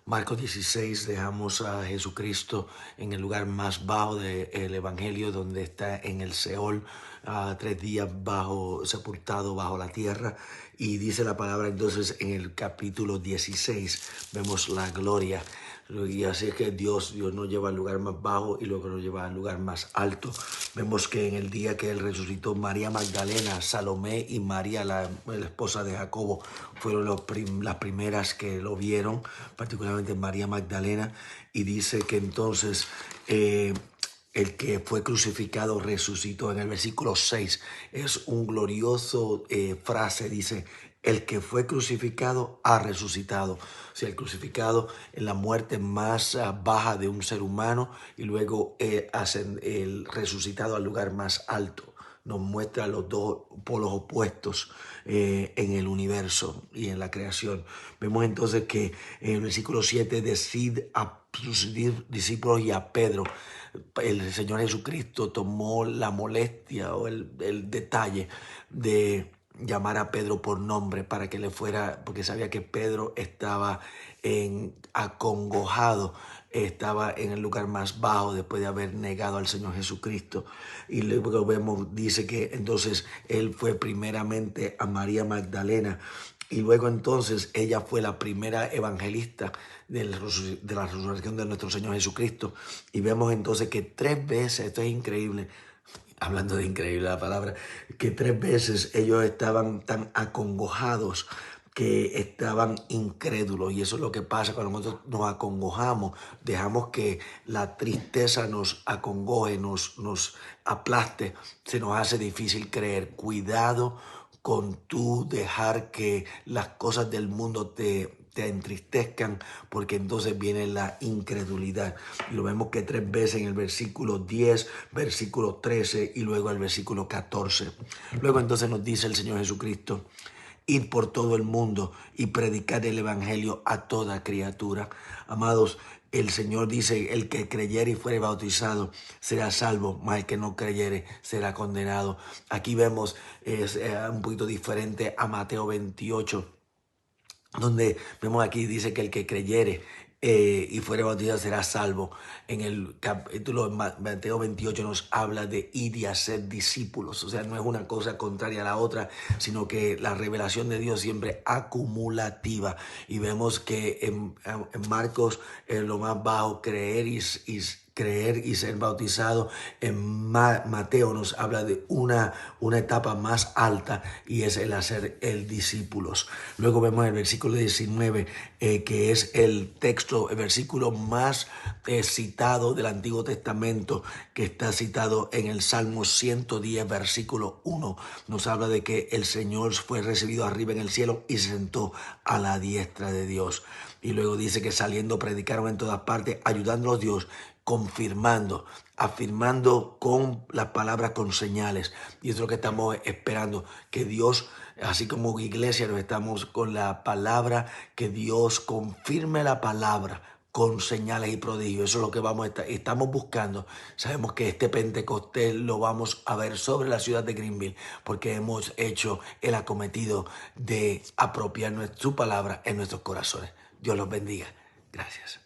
Marcos 16 dejamos a Jesucristo en el lugar más bajo del Evangelio, donde está en el Seol, 3 días sepultado bajo la tierra. Y dice la palabra entonces en el capítulo 16, vemos la gloria. Y así es que Dios nos lleva al lugar más bajo y luego nos lleva al lugar más alto. Vemos que en el día que Él resucitó, María Magdalena, Salomé y María, la esposa de Jacobo, fueron las primeras que lo vieron, particularmente María Magdalena. Y dice que entonces el que fue crucificado resucitó. En el versículo 6 es un glorioso frase, dice: el que fue crucificado ha resucitado. O sea, el crucificado en la muerte más baja de un ser humano, y luego hacen el resucitado al lugar más alto. Nos muestra los dos polos opuestos en el universo y en la creación. Vemos entonces que en el versículo 7 decide a sus discípulos y a Pedro. El Señor Jesucristo tomó la molestia o el detalle de llamar a Pedro por nombre para que le fuera, porque sabía que Pedro estaba acongojado, estaba en el lugar más bajo después de haber negado al Señor Jesucristo. Y luego vemos, dice que entonces él fue primeramente a María Magdalena, y luego entonces ella fue la primera evangelista de la resurrección de nuestro Señor Jesucristo. Y vemos entonces que 3 veces, esto es increíble, hablando de increíble la palabra, que 3 veces ellos estaban tan acongojados que estaban incrédulos. Y eso es lo que pasa cuando nosotros nos acongojamos, dejamos que la tristeza nos acongoje, nos aplaste, se nos hace difícil creer. Cuidado con tú dejar que las cosas del mundo te entristezcan, porque entonces viene la incredulidad. Y lo vemos que 3 veces en el versículo 10, versículo 13 y luego el versículo 14. Luego entonces nos dice el Señor Jesucristo: ir por todo el mundo y predicar el evangelio a toda criatura. Amados, el Señor dice: el que creyere y fuere bautizado será salvo, mas el que no creyere será condenado. Aquí vemos un poquito diferente a Mateo 28, donde vemos aquí, dice que el que creyere y fuere bautizado será salvo. En el capítulo de Mateo 28 nos habla de ir y hacer discípulos. O sea, no es una cosa contraria a la otra, sino que la revelación de Dios siempre acumulativa. Y vemos que en Marcos, lo más bajo, creer y ser bautizado. En Mateo nos habla de una etapa más alta, y es el hacer el discípulos. Luego vemos el versículo 19, que es el versículo más citado del Antiguo Testamento, que está citado en el Salmo 110, versículo 1. Nos habla de que el Señor fue recibido arriba en el cielo y se sentó a la diestra de Dios. Y luego dice que saliendo predicaron en todas partes, ayudándolos Dios, confirmando, afirmando con las palabras, con señales. Y eso es lo que estamos esperando, que Dios, así como iglesia, nos estamos con la palabra, que Dios confirme la palabra con señales y prodigios. Eso es lo que estamos buscando. Sabemos que este Pentecostés lo vamos a ver sobre la ciudad de Greenville, porque hemos hecho el acometido de apropiar su palabra en nuestros corazones. Dios los bendiga. Gracias.